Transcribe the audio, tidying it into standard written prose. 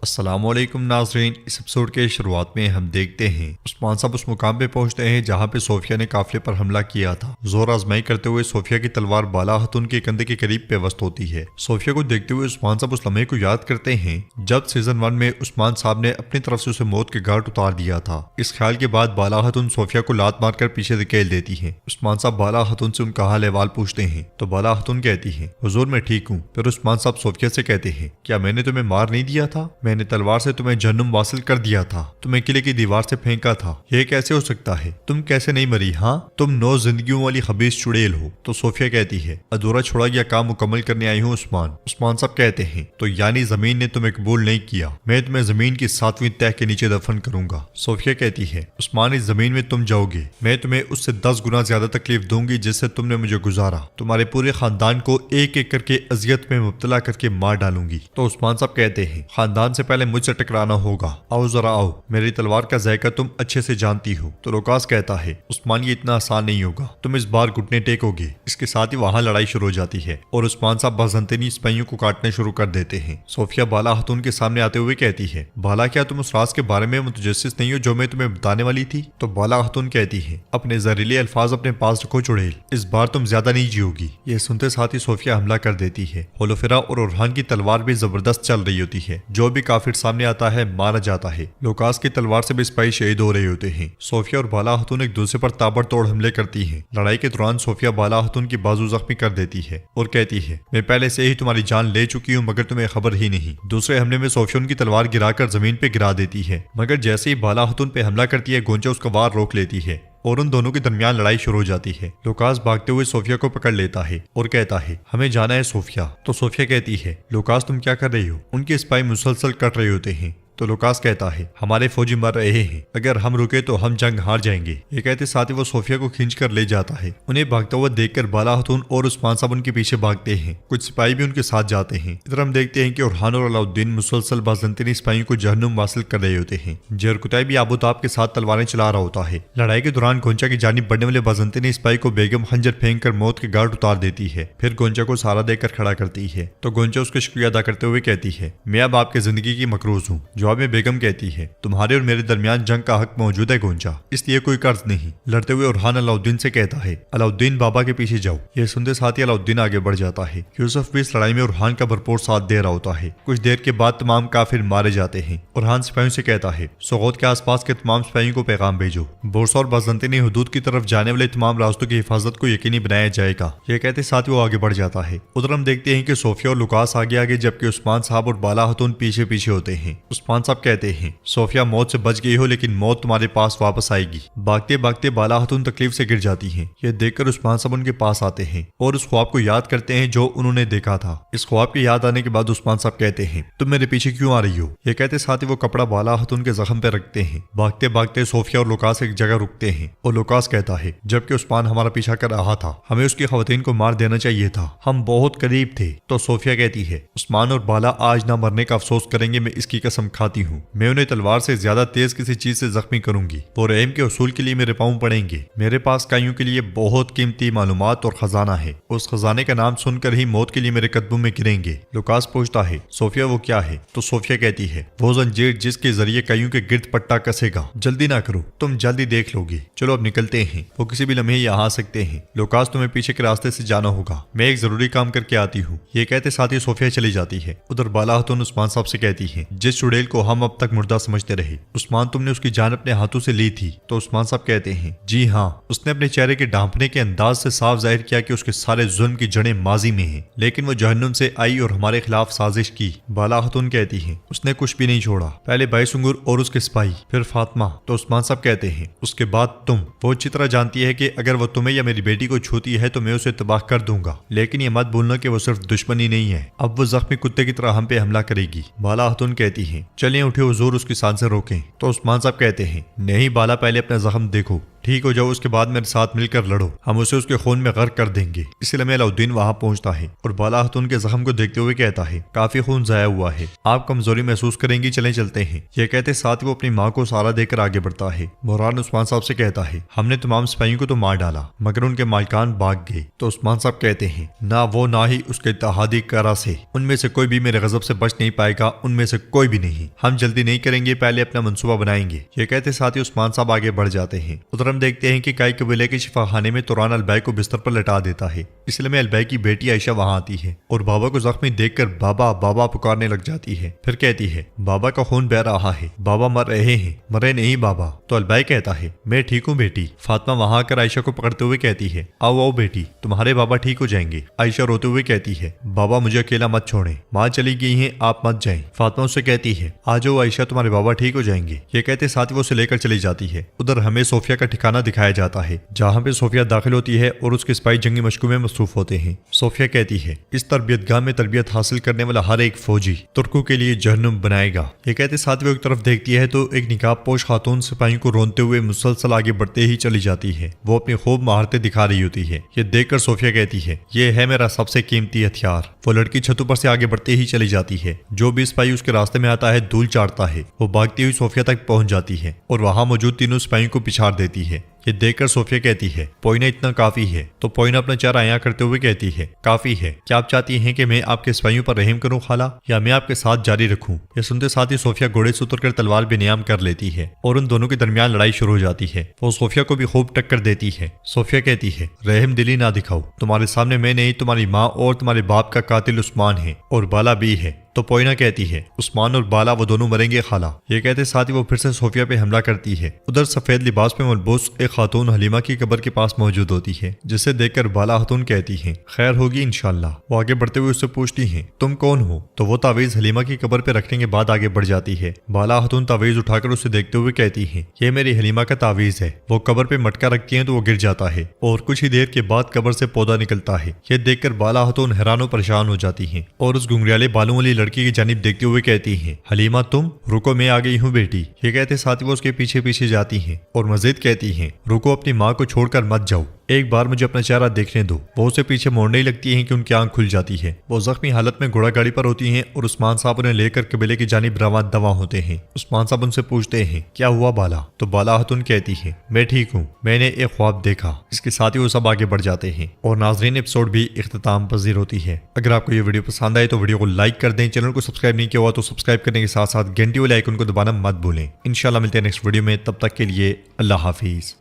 अस्सलामुअलैकुम नाज़रीन, इस एपिसोड के शुरुआत में हम देखते हैं उस्मान साहब उस मुकाम पे पहुंचते हैं जहां पे सोफिया ने काफिले पर हमला किया था। जोर आजमाई करते हुए सोफिया की तलवार बाला हतून के कंधे के करीब पेवस्त होती है। सोफिया को देखते हुए उस्मान साहब उस लम्हे को याद करते हैं जब सीजन 1 में उस्मान साहब ने अपनी तरफ से उसे मौत के घाट उतार दिया था। इस ख्याल के बाद बाला हतून सोफिया को लात मारकर पीछे धकेल देती है। उस्मान साहब बाला हतून से उनका हाल अहवाल पूछते हैं तो बाला हतून कहती है, हुजूर मैं ठीक हूँ। फिर उस्मान साहब सोफिया से कहते हैं, क्या मैंने तुम्हें मार नहीं दिया था? मैंने तलवार से तुम्हें जहन्नुम वासिल कर दिया था, तुम्हें किले की दीवार से फेंका था। यह कैसे हो सकता है? तुम कैसे नहीं मरी? हाँ, तुम 9 जिंदगियों वाली खबीस चुड़ैल हो। तो सोफिया कहती है, अधूरा छोड़ा गया काम मुकम्मल करने आई हूँ उस्मान। उस्मान साहब कहते हैं, तो यानी जमीन ने तुम्हें कबूल नहीं किया, मैं तुम्हें जमीन की 7वीं तह के नीचे दफन करूंगा। सोफिया कहती है, उस्मान इस जमीन में तुम जाओगे, मैं तुम्हें उससे 10 गुना ज्यादा तकलीफ दूंगी जिससे तुमने मुझे गुजारा। तुम्हारे पूरे खानदान को एक एक करके अजियत में मुब्तला करके मार डालूंगी। तो उस्मान साहब कहते हैं, खानदान से पहले मुझसे टकराना होगा, आओ जरा आओ, मेरी तलवार का जायका तुम अच्छे से जानती हो। तो लोकास कहता है, उस्मान ये इतना आसान नहीं होगा, तुम इस बार घुटने टेकोगे। इसके साथ ही वहां लड़ाई शुरू हो जाती है और उस्मान साहब बाज़ंतीनी सिपाहियों को काटने शुरू कर देते हैं। सोफिया बाला हतून के सामने आते हुए कहती है, बाला क्या तुम उस राज के बारे में मुतजस्सिस नहीं हो जो मैं तुम्हें बताने वाली थी? तो बाला हतून कहती है, अपने जहरीले अल्फाज अपने पास रखो चुड़ैल, इस बार तुम ज्यादा नहीं जियोगी। ये सुनते साथ ही सोफिया हमला कर देती है। होलोफिरा और उरहान की तलवार भी जबरदस्त चल रही होती है, जो भी काफिर सामने आता है मारा जाता है। लोकास की तलवार से भी सिपाही शहीद हो रहे होते हैं। सोफिया और बाला हतून एक दूसरे पर ताबड़तोड़ हमले करती हैं। लड़ाई के दौरान सोफिया बाला हतून की बाजू जख्मी कर देती है और कहती है, मैं पहले से ही तुम्हारी जान ले चुकी हूँ मगर तुम्हें खबर ही नहीं। दूसरे हमले में सोफिया उनकी तलवार गिराकर जमीन पे गिरा देती है, मगर जैसे ही बाला हतून पे हमला करती है गोंचा उसका वार रोक लेती है और उन दोनों के दरमियान लड़ाई शुरू हो जाती है। लोकास भागते हुए सोफिया को पकड़ लेता है और कहता है, हमें जाना है सोफिया। तो सोफिया कहती है, लोकास तुम क्या कर रही हो? उनके सिपाही मुसलसल कट रहे होते हैं। तो लोकास कहता है, हमारे फौजी मर रहे हैं, अगर हम रुके तो हम जंग हार जाएंगे। ये कहते साथ ही वो सोफिया को खींच कर ले जाता है। उन्हें भागता हुआ देखकर बाला हतून और उस्मान साहब उनके पीछे भागते हैं। कुछ सिपाही भी उनके साथ जाते हैं। इधर हम देखते हैं कि उरहान और अलाउद्दीन मुसलसल बाज़ंतीनी सिपाहियों को जहन्नुम वासिल कर रहे होते हैं। जरकुताई भी आबूताब के साथ तलवारें चला रहा होता है। लड़ाई के दौरान गोंचा की जानिब बढ़ने वाले बाज़ंतीनी सिपाही को बेगम खंजर फेंक कर मौत के घाट उतार देती है। फिर गोंचा को सहारा देकर खड़ा करती है। तो गोंचा उसका शुक्रिया अदा करते हुए कहती है, मैं अब आपके जिंदगी की मकरूज हूँ। जवाब में बेगम कहती है, तुम्हारे और मेरे दरमियान जंग का हक मौजूद है गोंचा, इसलिए कोई कर्ज नहीं। लड़ते हुए उरहान अलाउद्दीन से कहता है, अलाउद्दीन बाबा के पीछे जाओ। ये सुनते साथ ही अलाउद्दीन आगे बढ़ जाता है। यूसुफ भी इस लड़ाई में उरहान का भरपूर साथ दे रहा होता है। कुछ देर के बाद तमाम काफिर मारे जाते हैं। उरहान सिपाहियों से कहता है, सोगौत के आसपास के तमाम सिपाहियों को पैगाम भेजो, बोरसा और बाज़ंतीनी हुदूद की तरफ जाने वाले तमाम रास्तों की हिफाजत को यकीनी बनाया जाएगा। ये कहते साथ वो आगे बढ़ जाता है। उधर हम देखते हैं कि सोफिया और लुकास आगे आगे जबकि उस्मान साहब और बाला हतून पीछे पीछे होते हैं। उस्मान साहब कहते हैं, सोफिया मौत से बच गई हो लेकिन मौत तुम्हारे पास वापस आएगी। भागते भागते बाला हतून तकलीफ से गिर जाती हैं। यह देखकर उस्मान साहब उनके पास आते हैं और उस ख्वाब को याद करते हैं जो उन्होंने देखा था। इस ख्वाब के याद आने के बाद उस्मान साहब कहते हैं, तुम मेरे पीछे क्यों आ रही हो? ये कहते साथ ही वो कपड़ा बाला हतून के जख्म पे रखते हैं। भागते भागते सोफिया और लुकास एक जगह रुकते हैं और लुकास कहता है, जबकि उस्मान हमारा पीछा कर रहा था, हमें उसकी खवातीन को मार देना चाहिए था, हम बहुत करीब थे। तो सोफिया कहती है, उस्मान और बाला आज ना मरने का अफसोस करेंगे, मैं इसकी कसम खाती हूँ। मैं उन्हें तलवार से ज्यादा तेज किसी चीज से जख्मी करूंगी। वो रहम के उसूल के लिए मेरे पांव पड़ेंगे। मेरे पास काइयों के लिए बहुत कीमती मालूमात और खजाना है, उस खजाने का नाम सुनकर ही मौत के लिए मेरे कदमों में गिरेंगे। लुकास पूछता है, सोफिया वो क्या है? तो सोफिया कहती है, वो जंजीर जिसके जरिए काइयों के गिर्द पट्टा कसेगा। जल्दी ना करो, तुम जल्दी देख लोगे। चलो अब निकलते हैं, वो किसी भी लम्हे यहाँ आ सकते हैं। लुकास तुम्हें पीछे के रास्ते से जाना होगा, मैं एक जरूरी काम करके आती हूँ। ये कहते साथ ही सोफिया चली जाती है। उधर बाला हतून उस्मान साहब से कहती है, जिस चुड़ैल को हम अब तक मुर्दा समझते रहे, उस्मान तुमने उसकी जान अपने हाथों से ली थी? तो उस्मान साहब कहते हैं, जी हाँ। उसने अपने चेहरे के ढांपने के अंदाज से साफ जाहिर किया कि उसके सारे जुल्म की जड़ें माजी में हैं, लेकिन वो जहन्नुम से आई और हमारे खिलाफ साजिश की। बाला हतून कहती है, उसने कुछ भी नहीं छोड़ा, पहले भाई सुंगुर और उसके सिपाही, फिर फातिमा। तो उस्मान साहब कहते हैं, उसके बाद तुम। वो अच्छी तरह जानती है कि अगर वो तुम्हें या मेरी बेटी को छूती है तो मैं उसे तबाह कर दूंगा, लेकिन ये मत भूलना कि वो सिर्फ दुश्मनी नहीं है, अब वो जख्मी कुत्ते की तरह हम पे हमला करेगी। बाला हतून कहती है, चलिए उठे हुजूर, उसकी सांसें रोकें। तो उस्मान साहब कहते हैं, नहीं बाला, पहले अपना जख्म देखो। ठीक हो जाओ, उसके बाद मेरे साथ मिलकर लड़ो, हम उसे उसके खून में गर्क कर देंगे। इसलिए अलाउद्दीन वहां पहुंचता है और बाला खातून के जख्म को देखते हुए कहता है, काफी खून जाया हुआ है, आप कमजोरी महसूस करेंगी, चले चलते हैं। ये कहते साथ वो अपनी माँ को सहारा देकर आगे बढ़ता है। बुरहान उस्मान साहब से कहता है, हमने तमाम सिपाहियों को तो मार डाला मगर उनके मालिकान भाग गए। तो उस्मान साहब कहते हैं, ना वो ना ही उसके इत्तेहादी कारा से, उनमें से कोई भी मेरे गजब से बच नहीं पाएगा, उनमें से कोई भी नहीं। हम जल्दी नहीं करेंगे, पहले अपना मंसूबा बनाएंगे। ये कहते साथ ही उस्मान साहब आगे बढ़ जाते हैं। उधर हम देखते हैं कि काई कबीले के शिफाखाने में तुरान अलबाई को बिस्तर पर लटा देता है। इसलिए में अलबाई की बेटी आयशा वहां आती है और बाबा को जख्मी देखकर बाबा बाबा पुकारने लग जाती है। फिर कहती है, बाबा का खून बह रहा है, बाबा मर रहे हैं। मरे नहीं बाबा। तो अलबाई कहता है, मैं ठीक हूँ बेटी। फातिमा वहां आकर आयशा को पकड़ते हुए कहती है, आओ आओ बेटी, तुम्हारे बाबा ठीक हो जाएंगे। आयशा रोते हुए कहती है, बाबा मुझे अकेला मत छोड़े, माँ चली गई है, आप मत जाएं। फातिमा उससे कहती है, आ जाओ आयशा, तुम्हारे बाबा ठीक हो जाएंगे। ये कहते साथ ही वो उसे लेकर चली जाती है। उधर हमें सोफिया का ठिकाना दिखाया जाता है जहाँ पे सोफिया दाखिल होती है और उसके सिपाही जंगी मशकों में मसरूफ होते हैं। सोफिया कहती है, इस तरबियतगाह में तरबियत हासिल करने वाला हर एक फौजी तुर्कों के लिए जहन्नुम बनाएगा। ये कहते साथ वो एक तरफ देखती है तो एक निकाब पोश खातून सिपाहियों को रोनते हुए मुसलसल आगे बढ़ते ही चली जाती है। वो अपनी खूब महारतें दिखा रही होती है। ये देखकर सोफिया कहती है, ये है मेरा सबसे कीमती हथियार। वो लड़की छत पर से आगे बढ़ते ही चली जाती है। जो भी सिपाही उसके रास्ते में आता है धूल चाटता है। वो भागती हुई सोफिया तक पहुंच जाती है और वहां मौजूद तीनों सिपाहियों को पिछाड़ देती है। ये देखकर सोफिया कहती है, पोइना इतना काफी है। तो पोइना अपना चेहरा आया करते हुए कहती है, काफी है। क्या आप चाहती हैं कि मैं आपके सिपाहियों पर रहम करूं खाला, या मैं आपके साथ जारी रखूं? ये सुनते साथ ही सोफिया घोड़े से उतरकर तलवार बेनियाम कर लेती है और उन दोनों के दरमियान लड़ाई शुरू हो जाती है। वो सोफिया को भी खूब टक्कर देती है। सोफिया कहती है, रहम दिली ना दिखाओ, तुम्हारे सामने मैं नहीं, तुम्हारी माँ और तुम्हारे बाप का कातिल उस्मान है और बाला भी है। तो पोइना कहती है, उस्मान और बाला वो दोनों मरेंगे खाला। ये कहते साथ ही वो फिर से सोफिया पे हमला करती है। उधर सफेद लिबास में मलबूस एक खातून हलीमा की कब्र के पास मौजूद होती है, जिसे देखकर बाला खातून कहती है, खैर होगी इंशाल्लाह। वो आगे बढ़ते हुए उससे पूछती है, तुम कौन हो? तो वो तावीज हलीमा की कब्र पे रखने के बाद आगे बढ़ जाती है। बाला खातून तावीज उठाकर उसे देखते हुए कहती है, ये मेरी हलीमा का तावीज है। वो कब्र पे मटका रखती है तो वो गिर जाता है और कुछ ही देर के बाद कब्र से पौधा निकलता है। ये देखकर बाला खातून हैरान परेशान हो जाती है और उस घुंघराले बालों वाली लड़की की जानिब देखते हुए कहती हैं, हलीमा तुम रुको, मैं आ गई हूँ बेटी। ये कहते साथ ही वो उसके पीछे पीछे जाती हैं और मजीद कहती हैं, रुको, अपनी माँ को छोड़कर मत जाओ, एक बार मुझे अपना चेहरा देखने दो। वो उसे पीछे मोड़ने ही लगती हैं कि उनकी आंख खुल जाती है। वो जख्मी हालत में घोड़ा गाड़ी पर होती हैं और उस्मान साहब उन्हें लेकर कबीले की जानिब रवां दवा होते हैं। उस्मान साहब उनसे पूछते हैं, क्या हुआ बाला? तो बाला खातून कहती है, मैं ठीक हूँ, मैंने एक ख्वाब देखा। इसके साथ ही वो सब आगे बढ़ जाते हैं और नाजरीन एपिसोड भी इख्तिताम पजीर होती है। अगर आपको ये वीडियो पसंद आए तो वीडियो को लाइक कर दें, चैनल को सब्सक्राइब नहीं किया हुआ तो सब्सक्राइब करने के साथ साथ घंटी वाले आइकन को दबाना मत भूलें। इंशाल्लाह मिलते हैं नेक्स्ट वीडियो में, तब तक के लिए अल्लाह हाफिज।